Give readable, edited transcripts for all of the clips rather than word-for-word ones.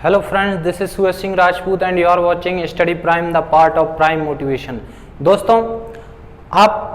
Hello friends, this is Suraj Singh Rajput and you are watching Study Prime, the part of Prime Motivation। दोस्तों, आप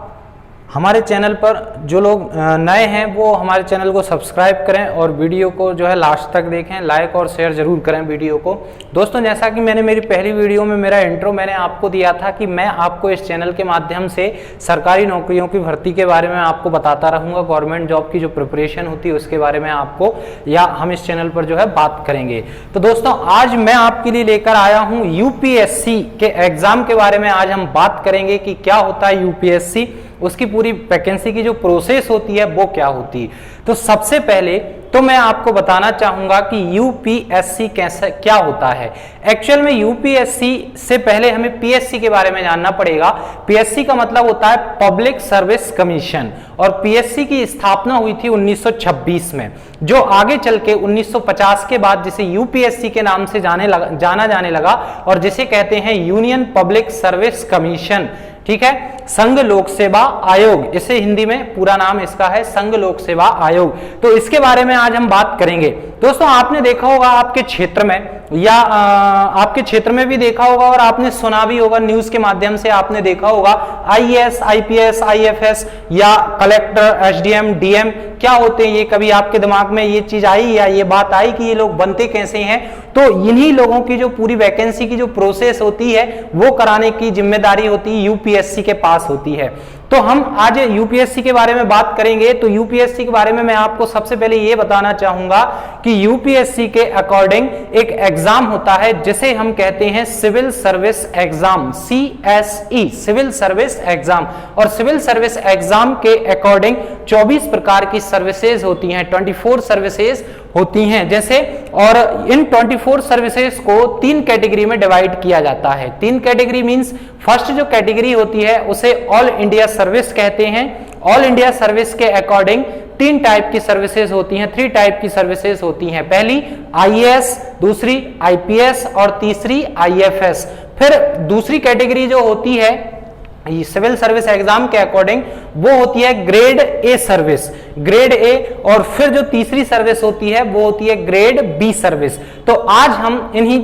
हमारे channel पर जो लोग नए हैं वो हमारे चैनल को सब्सक्राइब करें और वीडियो को जो है लास्ट तक देखें, लाइक और शेयर जरूर करें वीडियो को। दोस्तों, जैसा कि मैंने मेरी पहली वीडियो में मेरा इंट्रो मैंने आपको दिया था कि मैं आपको इस चैनल के माध्यम से सरकारी नौकरियों की भर्ती के बारे में आपको बताता रहूँगा, गवर्नमेंट जॉब की जो प्रिपरेशन होती है उसके बारे में आपको या हम इस चैनल पर जो है बात करेंगे। तो दोस्तों, आज मैं आपके लिए लेकर आया हूँ यूपीएससी के एग्जाम के बारे में। आज हम बात करेंगे कि क्या होता है यूपीएससी, उसकी पूरी वैकेंसी की जो प्रोसेस होती है वो क्या होती है। तो सबसे पहले तो मैं आपको बताना चाहूंगा कि यूपीएससी कैसा क्या होता है। एक्चुअल में यूपीएससी से पहले हमें पीएससी के बारे में जानना पड़ेगा। पीएससी का मतलब होता है पब्लिक सर्विस कमीशन, और पीएससी की स्थापना हुई थी 1926 में, जो आगे चल के 1950 के बाद जिसे यूपीएससी के नाम से जाना जाने लगा और जिसे कहते हैं यूनियन पब्लिक सर्विस कमीशन। ठीक है, संघ लोक सेवा आयोग, इसे हिंदी में पूरा नाम इसका है संघ लोक सेवा आयोग। तो इसके बारे में आज हम बात करेंगे। दोस्तों, आपने देखा होगा आपके क्षेत्र में या आपके क्षेत्र में भी देखा होगा और आपने सुना भी होगा, न्यूज के माध्यम से आपने देखा होगा आईएएस, आईपीएस, आईएफएस या कलेक्टर, एसडीएम, डीएम क्या होते हैं। ये कभी आपके दिमाग में ये चीज आई या ये बात आई कि ये लोग बनते कैसे हैं? तो इन्हीं लोगों की जो पूरी वैकेंसी की जो प्रोसेस होती है वो कराने की जिम्मेदारी होती है यूपीएससी के पास होती है। तो हम आज यूपीएससी के बारे में बात करेंगे। तो यूपीएससी के बारे में मैं आपको सबसे पहले ये बताना चाहूंगा कि यूपीएससी के अकॉर्डिंग एक एग्जाम होता है जिसे हम कहते हैं civil service exam, CSE, civil service exam. और सिविल सर्विस एग्जाम के अकॉर्डिंग 24 प्रकार की सर्विसेज होती हैं, 24 सर्विसेज होती हैं जैसे। और इन 24 सर्विसेज को 3 कैटेगरी में डिवाइड किया जाता है। 3 कैटेगरी मींस फर्स्ट जो कैटेगरी होती है उसे ऑल इंडिया सर्विस कहते हैं। ऑल इंडिया सर्विस के अकॉर्डिंग 3 टाइप की सर्विसेज होती हैं, 3 टाइप की सर्विसेज होती हैं। पहली आईएएस, दूसरी आईपीएस और तीसरी आईएफएस। फिर दूसरी कैटेगरी जो होती है सिविल सर्विस एग्जाम के अकॉर्डिंग वो होती है grade a service, grade A. और फिर जो तीसरी सर्विस होती है वो होती है ग्रेड बी सर्विस। तो आज हम इन्हीं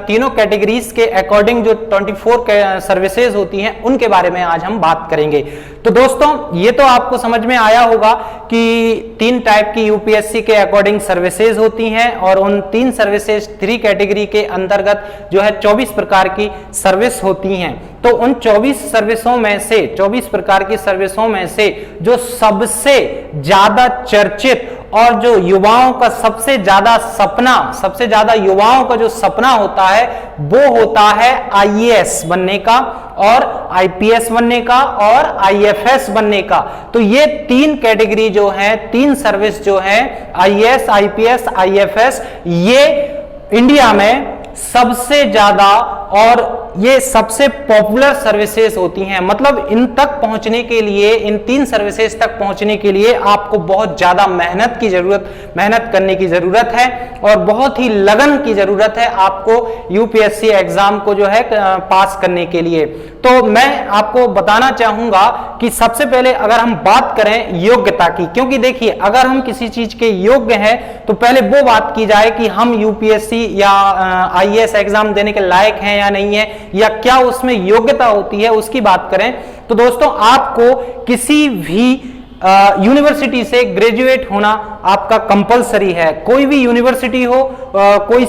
तीनों कैटेगरीज के अकॉर्डिंग जो 24 सर्विसेज होती हैं उनके बारे में आज हम बात करेंगे। तो दोस्तों, ये तो आपको समझ में आया होगा कि 3 टाइप की यूपीएससी के अकॉर्डिंग सर्विसेज होती हैं और उन 3 सर्विसेज 3 कैटेगरी के अंतर्गत जो है 24 प्रकार की सर्विस होती हैं। तो उन 24 सर्विसों में से, 24 प्रकार की सर्विसों में से जो सबसे ज्यादा चर्चित और जो युवाओं का सबसे ज्यादा युवाओं का जो सपना होता है वो होता है आईएएस बनने का और आईपीएस बनने का और आईएफएस बनने का। तो ये 3 कैटेगरी जो है, 3 सर्विस जो है आईएएस, आईपीएस, आईएफएस, ये इंडिया में सबसे ज्यादा और ये सबसे पॉपुलर सर्विसेज होती हैं। मतलब इन तक पहुंचने के लिए, इन 3 सर्विसेज तक पहुंचने के लिए आपको बहुत ज्यादा मेहनत करने की जरूरत है और बहुत ही लगन की जरूरत है आपको यूपीएससी एग्जाम को जो है पास करने के लिए। तो मैं आपको बताना चाहूंगा कि सबसे पहले अगर हम बात करें योग्यता की, क्योंकि देखिए अगर हम किसी चीज के योग्य हैं तो पहले वो बात की जाए कि हम यूपीएससी या आईएएस एग्जाम देने के लायक हैं या नहीं है, या क्या उसमें योग्यता होती है उसकी बात करें। तो दोस्तों, आपको किसी भी यूनिवर्सिटी से ग्रेजुएट होना आपका कंपलसरी है। कोई भी यूनिवर्सिटी हो, कोई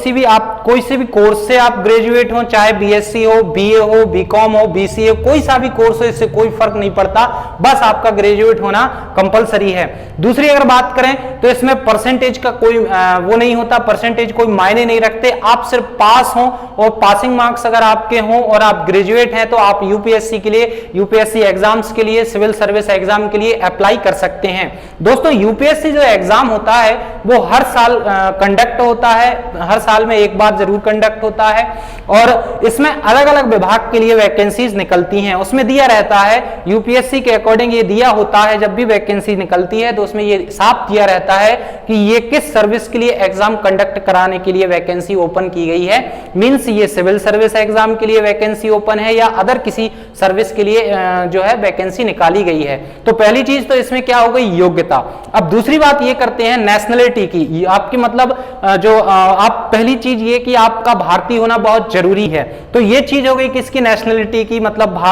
सी भी कोर्स से आप ग्रेजुएट हो, चाहे बीएससी हो, बीए हो, बीकॉम हो, बीसीए, कोई सा भी कोर्स हो, इससे कोई फर्क नहीं पड़ता, बस आपका ग्रेजुएट होना कंपलसरी है। दूसरी अगर बात करें तो इसमें परसेंटेज का कोई वो नहीं होता, परसेंटेज कोई मायने नहीं रखते। आप सिर्फ पास हो और पासिंग मार्क्स अगर आपके हों और आप ग्रेजुएट हैं तो आप यूपीएससी के लिए, यूपीएससी एग्जाम्स के लिए, सिविल सर्विस एग्जाम के लिए अप्लाई कर सकते हैं। दोस्तों, यूपीएससी जो एग्जाम होता है वो हर साल कंडक्ट होता है, हर साल में एक बार जरूर कंडक्ट होता है और इसमें अलग अलग विभाग के लिए वैकेंसीज निकलती हैं। उसमें दिया रहता है यूपीएससी के अकॉर्डिंग, ये दिया होता है जब भी वैकेंसी निकलती है तो उसमें ये साफ दिया रहता है कि ये किस सर्विस के लिए एग्जाम कंडक्ट कराने के लिए वैकेंसी ओपन की गई है। मींस ये सिविल सर्विस एग्जाम के लिए वैकेंसी ओपन है या अदर किसी सर्विस के लिए जो है वैकेंसी निकाली गई है। तो पहली चीज तो इसमें क्या हो गई, योग्यता। अब दूसरी बात ये करते करते हैं नेशनलिटी की, आपकी मतलब जो आप पहली चीज ये कि आपका भारतीय होना बहुत जरूरी है, तो ये चीज हो गई किसकी, नेशनलिटी की, मतलब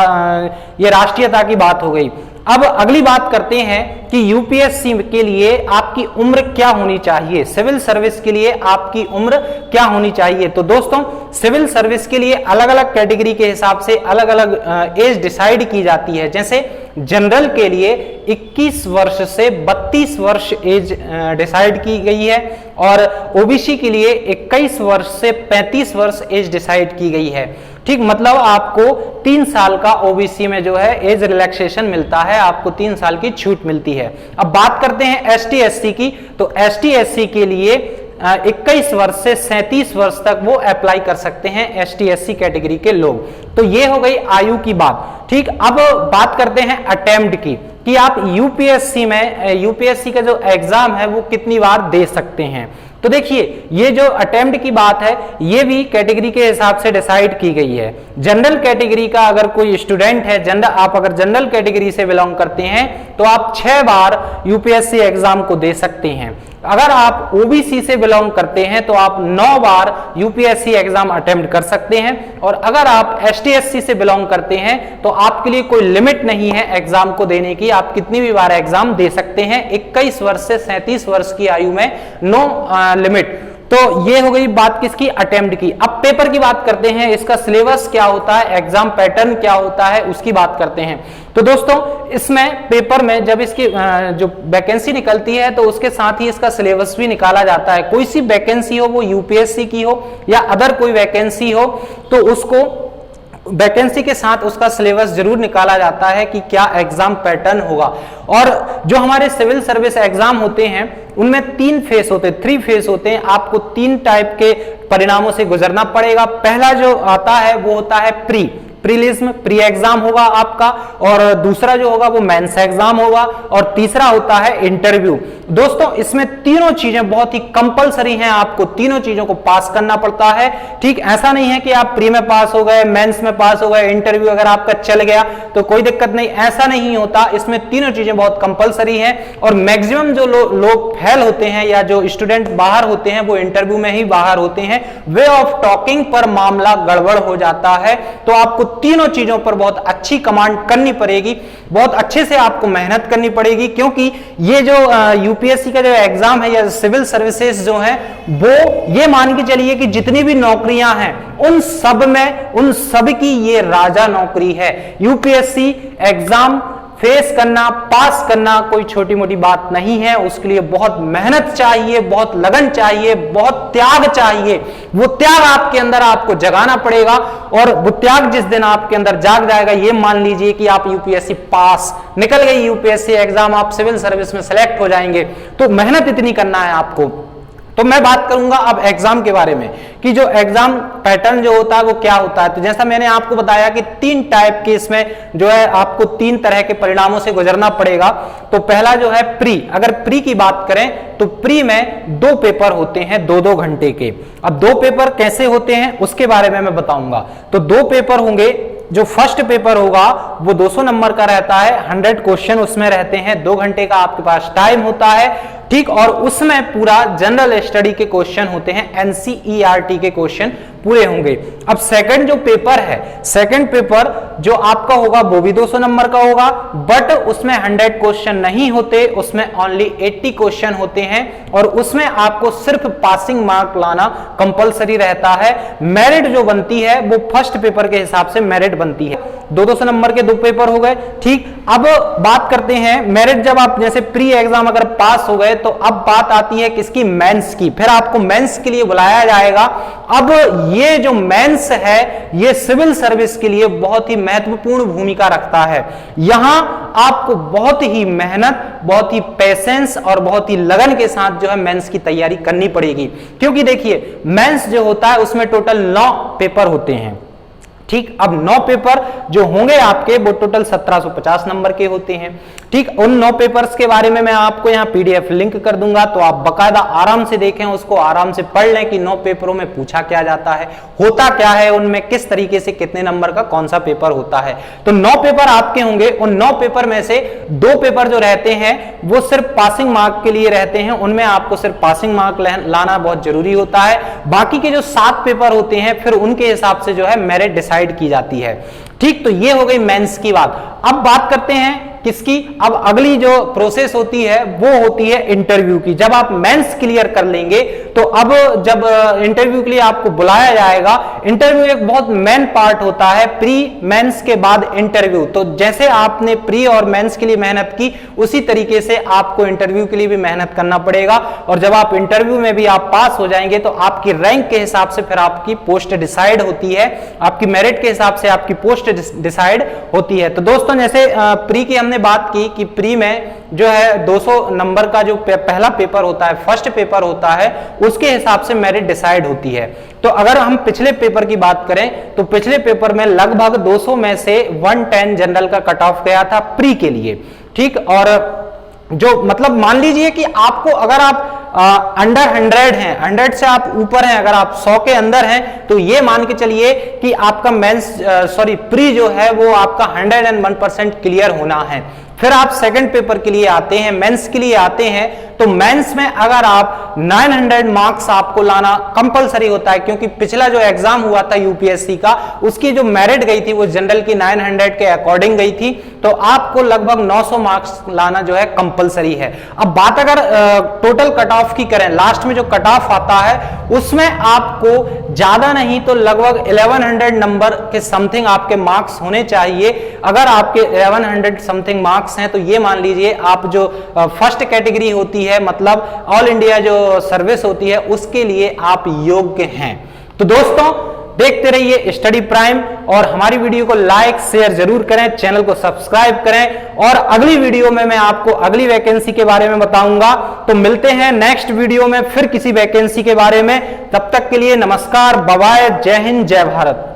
ये राष्ट्रीयता की बात हो गई। अब अगली बात करते हैं कि यूपीएससी के लिए आपकी उम्र क्या होनी चाहिए, सिविल सर्विस के लिए आपकी उम्र क्या होनी चाहिए। तो दोस्तों सिविल सर्विस के लिए अलग अलग कैटेगरी के हिसाब से अलग अलग एज डिसाइड की जाती है। जैसे जनरल के लिए 21 वर्ष से 32 वर्ष एज डिसाइड की गई है और ओबीसी के लिए 21 वर्ष से 35 वर्ष एज डिसाइड की गई है। ठीक, मतलब आपको 3 साल का ओबीसी में जो है एज रिलैक्सेशन मिलता है, आपको 3 साल की छूट मिलती है। अब बात करते हैं एसटी एससी की, तो एसटी एससी के लिए 21 वर्ष से 37 वर्ष तक वो अप्लाई कर सकते हैं एसटी एससी कैटेगरी के लोग। तो ये हो गई आयु की बात। ठीक, अब बात करते हैं अटेम्प्ट की कि आप यूपीएससी का जो एग्जाम है वो कितनी बार दे सकते हैं। तो देखिए ये जो अटेम्प्ट की बात है ये भी कैटेगरी के हिसाब से डिसाइड की गई है। जनरल कैटेगरी का अगर कोई स्टूडेंट है, आप अगर जनरल कैटेगरी से बिलोंग करते हैं तो आप 6 बार यूपीएससी एग्जाम को दे सकते हैं। अगर आप ओबीसी से बिलोंग करते हैं तो आप 9 बार यूपीएससी एग्जाम अटेम्प्ट कर सकते हैं। और अगर आप एसटी एससी से बिलोंग करते हैं तो आपके लिए कोई लिमिट नहीं है एग्जाम को देने की, आप कितनी भी बार एग्जाम दे सकते हैं। 21 वर्ष से 37 वर्ष की आयु में नो लिमिट। तो ये हो गई बात किसकी, अटेम्प्ट की। अब पेपर की बात करते हैं, इसका सिलेबस क्या होता है, एग्जाम पैटर्न क्या होता है, उसकी बात करते हैं। तो दोस्तों इसमें पेपर में जब इसकी जो वैकेंसी निकलती है तो उसके साथ ही इसका सिलेबस भी निकाला जाता है। कोई सी वैकेंसी हो, वो यूपीएससी की हो या अदर कोई वैकेंसी हो, तो उसको वैकेंसी के साथ उसका सिलेबस जरूर निकाला जाता है कि क्या एग्जाम पैटर्न होगा। और जो हमारे सिविल सर्विस एग्जाम होते हैं उनमें 3 फेस होते हैं, 3 फेस होते हैं। आपको 3 टाइप के परिणामों से गुजरना पड़ेगा। पहला जो आता है वो होता है प्रीलिम्स, प्री एग्जाम होगा आपका, और दूसरा जो होगा वो मेंस एग्जाम होगा, और तीसरा होता है इंटरव्यू। दोस्तों इसमें तीनों चीजें बहुत ही कंपलसरी हैं, आपको तीनों चीजों को पास करना पड़ता है। ठीक, ऐसा नहीं है कि आप प्री में पास हो गए, मेंस में पास हो गए, इंटरव्यू अगर आपका चल गया तो कोई दिक्कत नहीं, ऐसा नहीं होता। इसमें तीनों चीजें बहुत कंपलसरी हैं और मैक्सिमम जो लोग फेल होते हैं या जो स्टूडेंट बाहर होते हैं वो इंटरव्यू में ही बाहर होते हैं। वे ऑफ टॉकिंग पर मामला गड़बड़ हो जाता है। तो आपको तीनों चीजों पर बहुत अच्छी कमांड करनी पड़ेगी, बहुत अच्छे से आपको मेहनत करनी पड़ेगी, क्योंकि ये जो यूपीएससी का जो एग्जाम है या सिविल सर्विसेज जो है वो ये मान के चलिए कि जितनी भी नौकरियां हैं उन सब की ये राजा नौकरी है। यूपीएससी एग्जाम फेस करना, पास करना कोई छोटी मोटी बात नहीं है। उसके लिए बहुत मेहनत चाहिए, बहुत लगन चाहिए, बहुत त्याग चाहिए। वो त्याग आपके अंदर आपको जगाना पड़ेगा और वो त्याग जिस दिन आपके अंदर जाग जाएगा, ये मान लीजिए कि आप यूपीएससी पास, निकल गई यूपीएससी एग्जाम, आप सिविल सर्विस में सेलेक्ट हो जाएंगे। तो मेहनत इतनी करना है आपको। तो मैं बात करूंगा अब एग्जाम के बारे में कि जो एग्जाम पैटर्न जो होता है वो क्या होता है। तो जैसा मैंने आपको बताया कि 3 टाइप के इसमें जो है आपको 3 तरह के परिणामों से गुजरना पड़ेगा। तो पहला जो है प्री, अगर प्री की बात करें तो प्री में 2 पेपर होते हैं 2-2 घंटे के। अब 2 पेपर कैसे होते हैं उसके बारे में मैं बताऊंगा। तो 2 पेपर होंगे। जो फर्स्ट पेपर होगा वो 200 नंबर का रहता है, 100 क्वेश्चन उसमें रहते हैं, 2 घंटे का आपके पास टाइम होता है। ठीक, और उसमें पूरा जनरल स्टडी के क्वेश्चन होते हैं, एनसीईआरटी के क्वेश्चन पूरे होंगे। अब सेकंड जो पेपर है, सेकंड पेपर जो आपका होगा वो भी 200 नंबर का होगा, बट उसमें 100 क्वेश्चन नहीं होते, उसमें ओनली 80 क्वेश्चन होते हैं और उसमें आपको सिर्फ पासिंग मार्क लाना कंपलसरी रहता है। मेरिट जो बनती है वो फर्स्ट पेपर के हिसाब से मेरिट बनती है। 200 नंबर के 2 पेपर हो गए। ठीक, अब बात करते हैं मेरिट। जब आप जैसे प्री एग्जाम अगर पास हो गए तो अब बात आती है किसकी, मेंस की। फिर आपको मेंस के लिए बुलाया जाएगा। अब ये जो मेंस है ये सिविल सर्विस के लिए बहुत ही महत्वपूर्ण भूमिका रखता है। यहां आपको बहुत ही मेहनत, बहुत ही पेशेंस और बहुत ही लगन के साथ जो है मेंस की तैयारी करनी पड़ेगी। क्योंकि देखिए मेंस जो होता है उसमें टोटल 9 पेपर होते हैं। ठीक। अब 9 पेपर जो होंगे आपके वो टोटल 1750 नंबर के होते हैं। ठीक, उन 9 पेपर्स के बारे में मैं आपको यहाँ पीडीएफ लिंक कर दूंगा, तो आप बकायदा आराम से देखें, उसको आराम से पढ़ लें कि 9 पेपरों में पूछा क्या जाता है, होता क्या है, उनमें किस तरीके से कितने नंबर का कौन सा पेपर होता है। तो 9 पेपर आपके होंगे। उन 9 पेपर में से 2 पेपर जो रहते हैं वो सिर्फ पासिंग मार्क के लिए रहते हैं, उनमें आपको सिर्फ पासिंग मार्क लाना बहुत जरूरी होता है। बाकी के जो 7 पेपर होते हैं फिर उनके हिसाब से जो है मेरिट डिसाइड की जाती है। ठीक, तो ये हो गई मेंस की बात। अब बात करते हैं किसकी, अब अगली जो प्रोसेस होती है वो होती है इंटरव्यू की। जब आप मेंस क्लियर कर लेंगे तो अब जब इंटरव्यू के लिए आपको बुलाया जाएगा, इंटरव्यू एक बहुत मेन पार्ट होता है, प्री मेंस के बाद इंटरव्यू। तो जैसे आपने प्री और मेंस के लिए मेहनत की उसी तरीके से आपको इंटरव्यू के लिए भी मेहनत करना पड़ेगा, और जब आप इंटरव्यू में भी आप पास हो जाएंगे तो आपकी रैंक के हिसाब से फिर आपकी पोस्ट डिसाइड होती है, आपकी मेरिट के हिसाब से आपकी पोस्ट डिसाइड होती है। तो दोस्तों जैसे प्री की हमने बात की कि प्री में जो है 200 नंबर का जो पहला पेपर होता है, फर्स्ट पेपर होता है, उसके हिसाब से मेरिट डिसाइड होती है। तो अगर हम पिछले पेपर की बात करें तो पिछले पेपर में लगभग 200 में से 110 जनरल का कट ऑफ गया था प्री के लिए। ठीक, और जो मतलब मान लीजिए कि आपको अगर आप अंडर 100 हैं, 100 से आप ऊपर हैं, अगर आप 100 के अंदर हैं तो ये मान के चलिए कि आपका मेंस प्री जो है वो आपका 101% क्लियर होना है। फिर आप सेकंड पेपर के लिए आते हैं, मेंस के लिए आते हैं, तो मेंस में अगर आप 900 मार्क्स आपको लाना कंपलसरी होता है, क्योंकि पिछला जो एग्जाम हुआ था यूपीएससी का उसकी जो मेरिट गई थी वो जनरल की 900 के अकॉर्डिंग गई थी, तो आपको लगभग 900 मार्क्स लाना जो है कंपलसरी है। अब बात अगर टोटल कट ऑफ की करें, लास्ट में जो कट ऑफ आता है उसमें आपको ज्यादा नहीं तो लगभग 1100 नंबर के समथिंग आपके मार्क्स होने चाहिए। अगर आपके 1100 समथिंग मार्क्स हैं तो ये मान लीजिए आप जो फर्स्ट कैटेगरी होती है, मतलब ऑल इंडिया जो सर्विस होती है, उसके लिए आप योग्य हैं। तो दोस्तों देखते रहिए स्टडी प्राइम, और हमारी वीडियो को लाइक शेयर जरूर करें, चैनल को सब्सक्राइब करें, और अगली वीडियो में मैं आपको अगली वैकेंसी के बारे में बताऊंगा। तो मिलते हैं नेक्स्ट वीडियो में फिर किसी वैकेंसी के बारे में। तब तक के लिए नमस्कार, बाय बाय, जय हिंद, जय भारत।